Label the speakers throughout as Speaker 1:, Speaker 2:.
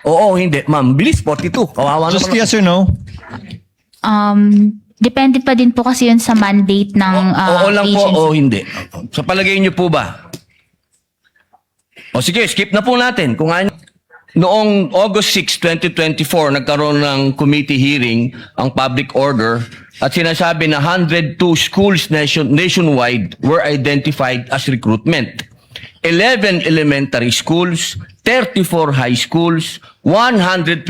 Speaker 1: Oo, hindi. Ma'am, bilis, 42. Kawawa
Speaker 2: Just
Speaker 1: naman.
Speaker 2: yes or no?
Speaker 3: Depende pa din po kasi yun sa mandate ng
Speaker 1: Oo lang po
Speaker 3: agency.
Speaker 1: o hindi. Sa palagay niyo po ba? O sige, skip na po natin. Kung ano. Noong August 6, 2024, nagkaroon ng committee hearing ang public order at sinasabi na 102 schools nationwide were identified as recruitment. 11 elementary schools, 34 high schools, 123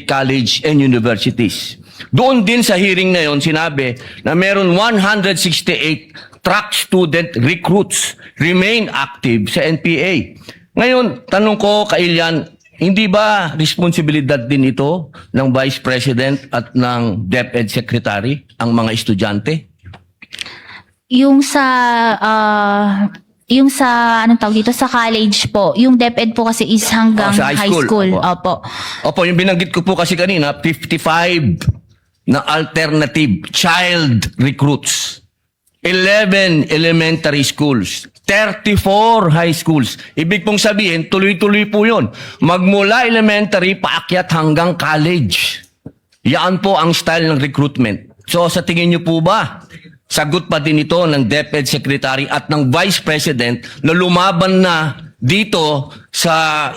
Speaker 1: college and universities. Doon din sa hearing na yon sinabi na meron 168 track student recruits remain active sa NPA. Ngayon, tanong ko kay Ilian, hindi ba responsibilidad din ito ng Vice President at ng DepEd Secretary ang mga estudyante?
Speaker 3: Yung sa anong tawag dito sa college po, yung DepEd po kasi is hanggang
Speaker 1: Sa high school.
Speaker 3: Opo.
Speaker 1: Opo, yung binanggit ko po kasi kanina, 55 na alternative child recruits. 11 elementary schools. 34 high schools. Ibig pong sabihin, tuloy-tuloy po yun. Magmula elementary, paakyat hanggang college. Yan po ang style ng recruitment. So sa tingin niyo po ba, sagot pa din ito ng DepEd Secretary at ng Vice President na lumaban na dito sa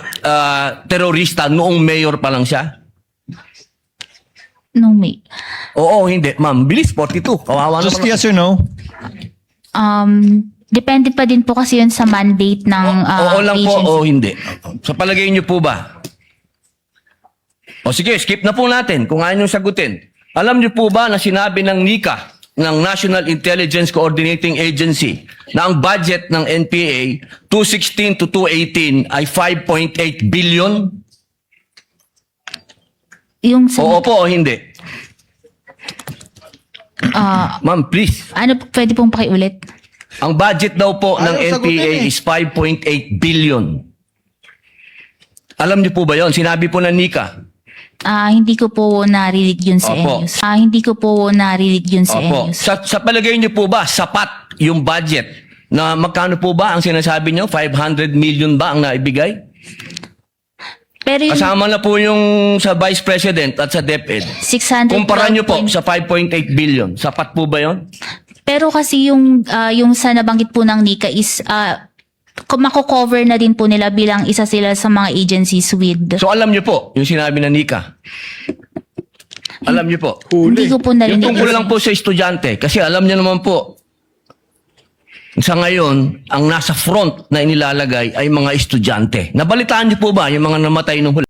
Speaker 1: terorista noong mayor pa lang siya?
Speaker 3: No, may.
Speaker 1: Oo, hindi. Ma'am, bilis, 42. Kawawa
Speaker 2: Just
Speaker 1: naman.
Speaker 2: yes or no?
Speaker 3: Depende pa din po kasi yun sa mandate ng
Speaker 1: Oo lang po
Speaker 3: agency.
Speaker 1: o hindi. Sa palagay niyo po ba? O sige, skip na po natin kung ayaw nyo sagutin. Alam niyo po ba na sinabi ng NICA, ng National Intelligence Coordinating Agency, na ang budget ng NPA 2016 to 2018 ay 5.8 billion?
Speaker 3: Yung sa,
Speaker 1: Oo po o hindi? Ma'am, please.
Speaker 3: ano, pwede pong pakiulit?
Speaker 1: Ang budget daw po ng
Speaker 2: Ayaw sagutin
Speaker 1: NPA
Speaker 2: eh.
Speaker 1: is 5.8 billion. Alam niyo po ba yon? Sinabi po ng NICA.
Speaker 3: Hindi ko po narinig yun sa
Speaker 1: Opo.
Speaker 3: NNews. Hindi ko po narinig yun sa
Speaker 1: Opo.
Speaker 3: NNews.
Speaker 1: Sa palagay niyo po ba, sapat yung budget na magkano po ba ang sinasabi niyo? 500 million ba ang naibigay?
Speaker 3: Pero yung
Speaker 1: Kasama na po yung sa Vice President at sa DepEd.
Speaker 3: 600
Speaker 1: Kumpara niyo po
Speaker 3: point-
Speaker 1: sa 5.8 billion. Sapat po ba yon?
Speaker 3: Pero kasi yung sa nabanggit po ng NICA is mako-cover na din po nila bilang isa sila sa mga agencies with.
Speaker 1: So alam niyo po yung sinabi ng NICA. Alam niyo po.
Speaker 3: Hindi ko po
Speaker 1: Yung
Speaker 3: narinig.
Speaker 1: tungkol lang po sa estudyante. Kasi alam niyo naman po, sa ngayon, ang nasa front na inilalagay ay mga estudyante. Nabalitaan niyo po ba yung mga namatay nung huli?